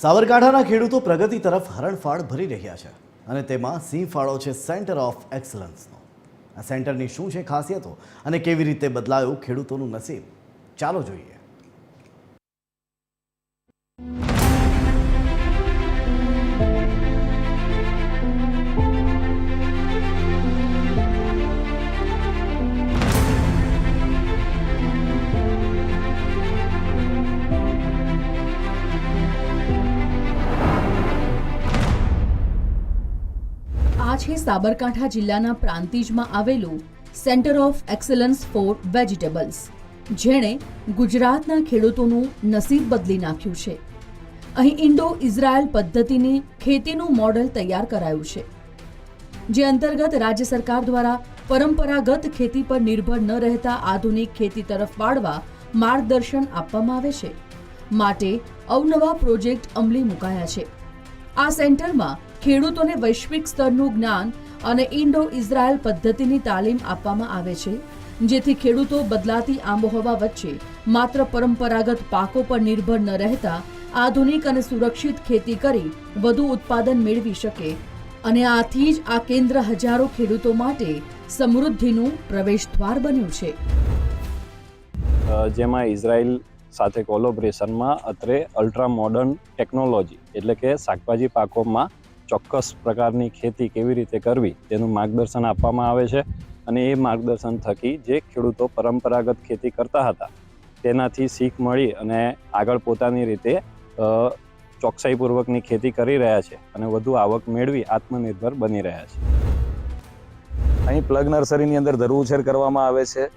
સાબરકાંઠાના ખેડૂતો પ્રગતિ તરફ હરણફાળ ભરી રહ્યા છે અને તેમાં સિંહ ફાળો છે સેન્ટર ઓફ એક્સલન્સનો। આ સેન્ટરની શું છે ખાસિયતો અને કેવી રીતે બદલાયું ખેડૂતોનું નસીબ, ચાલો જોઈએ। આ છે સાબરકાંઠા જિલ્લાના પ્રાંતિજમાં આવેલું centre of excellence for vegetables, જેણે ગુજરાતના ખેડૂતોનું નસીબ બદલી નાખ્યું છે। અહીં ઇન્ડો ઇઝરાયલ પદ્ધતિની ખેતીનું મોડેલ તૈયાર કરાયું છે, જે અંતર્ગત રાજ્ય સરકાર દ્વારા પરંપરાગત ખેતી પર નિર્ભર ન રહેતા આધુનિક ખેતી તરફ વાળવા માર્ગદર્શન આપવામાં આવે છે। માટે અવનવા પ્રોજેક્ટ અમલી મુકાયા છે। આ સેન્ટરમાં ખેડૂતોને વૈશ્વિક સ્તરનું જ્ઞાન અને ઇન્ડો ઇઝરાયલ પદ્ધતિની તાલીમ આપવામાં આવે છે, જેથી ખેડૂતો બદલાતી આબોહવા વચ્ચે માત્ર પરંપરાગત પાકો પર નિર્ભર ન રહેતા આધુનિક અને સુરક્ષિત ખેતી કરી વધુ ઉત્પાદન મેળવી શકે। અને આથી જ આ કેન્દ્ર હજારો ખેડૂતો માટે સમૃદ્ધિનું પ્રવેશદ્વાર બન્યું છે, જેમાં ઇઝરાયલ સાથે કોલોબરેશનમાં અત્રે અલ્ટ્રા મોડર્ન ટેકનોલોજી એટલે કે શાકભાજી પાકોમાં ચોક્કસ પ્રકારની ખેતી કેવી રીતે કરવી તેનું માર્ગદર્શન આપવામાં આવે છે। અને એ માર્ગદર્શન થકી જે ખેડૂતો પરંપરાગત ખેતી કરતા હતા તેનાથી શીખ મળી અને આગળ પોતાની રીતે ચોકસાઈપૂર્વકની ખેતી કરી રહ્યા છે અને વધુ આવક મેળવી આત્મનિર્ભર બની રહ્યા છે। અહીં પ્લગ નર્સરીની અંદર ધરું ઉછેર કરવામાં આવે છે।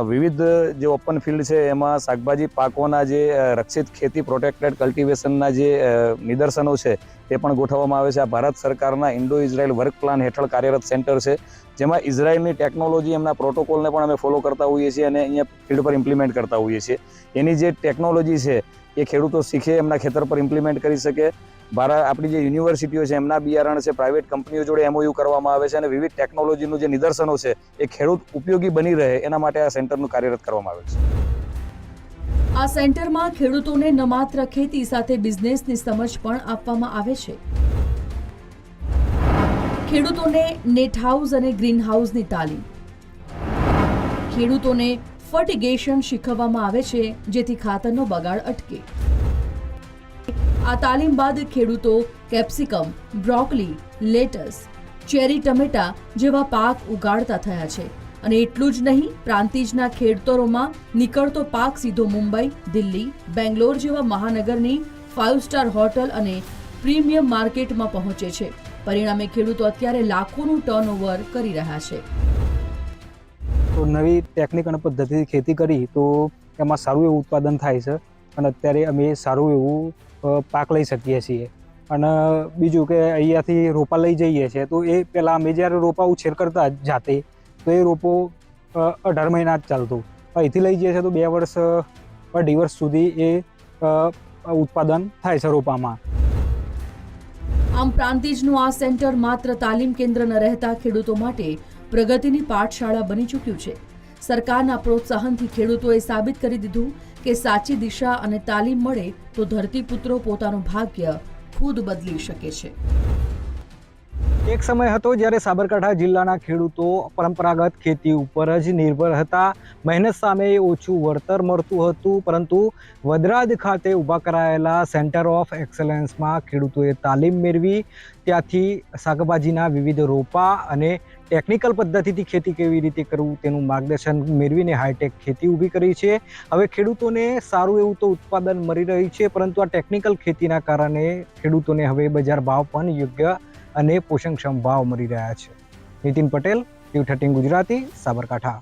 વિવિધ જે ઓપન ફિલ્ડ છે એમાં શાકભાજી પાકોના જે રક્ષિત ખેતી પ્રોટેક્ટેડ કલ્ટિવેશનના જે નિદર્શનો છે તે પણ ગોઠવવામાં આવે છે। આ ભારત સરકારના ઇન્ડો ઇઝરાયલ વર્ક પ્લાન હેઠળ કાર્યરત સેન્ટર છે, જેમાં ઇઝરાયલની ટેકનોલોજી એમના પ્રોટોકોલને પણ અમે ફોલો કરતા હોઈએ છીએ અને અહીંયા ફિલ્ડ પર ઇમ્પ્લિમેન્ટ કરતા હોઈએ છીએ। એની જે ટેકનોલોજી છે એ ખેડૂતો શીખે, એમના ખેતર પર ઇમ્પ્લિમેન્ટ કરી શકે। આપણી જે યુનિવર્સિટીઓ છે એમના બિયારણ છે, પ્રાઇવેટ કંપનીઓ જોડે MOU કરવામાં આવે છે અને વિવિધ ટેકનોલોજીનું જે નિદર્શનો છે એ ખેડૂત ઉપયોગી બની રહે એના માટે આ સેન્ટરનું કાર્યરત કરવામાં આવે છે। આ સેન્ટરમાં ખેડૂતોને ન માત્ર ખેતી સાથે બિઝનેસની સમજ પણ આપવામાં આવે છે। ખેડૂતોને નેટ હાઉસ અને ગ્રીન હાઉસની તાલીમ, ખેડૂતોને ફર્ટિગેશન શીખવવામાં આવે છે, જેથી ખાતરનો બગાડ અટકે। આ તાલીમ બાદ ખેડૂતો કેપ્સિકમ, બ્રોકોલી, લેટસ, ચેરી ટમેટા જેવા પાક ઉગાડતા થયા છે। અને એટલું જ નહીં, પ્રાંતિજના ખેતરોમાં નીકળતો પાક સીધો મુંબઈ, દિલ્હી, બેંગ્લોર જેવા મહાનગરની 5 સ્ટાર હોટલ અને પ્રીમિયમ માર્કેટમાં પહોંચે છે। પરિણામે ખેડૂતો અત્યારે લાખોનું ટર્નઓવર કરી રહ્યા છે। તો નવી ટેકનિક અને પદ્ધતિથી ખેતી કરી તો એમાં સારું એવું ઉત્પાદન થાય છે અને અત્યારે અમે સારું એવું પાક લઈ શકીએ છીએ। અને બીજું કે અહીંયાથી રોપા લઈ જઈએ છીએ તો એ પહેલાં અમે જ્યારે રોપા ઉછેર કરતા જાતે તો એ રોપો 18 મહિના જ ચાલતું, અહીંથી લઈ જઈએ છીએ તો 2 વર્ષ 2.5 વર્ષ સુધી એ ઉત્પાદન થાય છે રોપામાં। આમ પ્રાંતિજનું આ સેન્ટર માત્ર તાલીમ કેન્દ્ર ન રહેતા ખેડૂતો માટે પ્રગતિની પાઠશાળા બની ચૂક્યું છે। સરકારના પ્રોત્સાહનથી ખેડૂતોએ સાબિત કરી દીધું કે સાચી દિશા અને તાલીમ મળે તો ધરતીપુત્રો પોતાનું ભાગ્ય ખુદ બદલી શકે છે। એક સમય હતો જ્યારે સાબરકાંઠા જિલ્લાના ખેડૂતો પરંપરાગત ખેતી ઉપર જ નિર્ભર હતા। મહેનત સામે ઓછું વળતર મળતું હતું, પરંતુ વડરાજ ખાતે ઊભા કરાયેલા સેન્ટર ઓફ એક્સલન્સમાં ખેડૂતોએ તાલીમ મેળવી, ત્યાંથી શાકભાજીના વિવિધ રોપા અને ટેકનિકલ પદ્ધતિથી ખેતી કેવી રીતે કરવું તેનું માર્ગદર્શન મેળવીને હાઈટેક ખેતી ઊભી કરી છે। હવે ખેડૂતોને સારું એવું તો ઉત્પાદન મળી રહ્યું છે, પરંતુ આ ટેકનિકલ ખેતીના કારણે ખેડૂતોને હવે બજાર ભાવ પણ યોગ્ય અને પોષણક્ષમ ભાવ મળી રહ્યા છે। નીતિન પટેલ, ટીવી 13 ગુજરાતી, સાબરકાંઠા।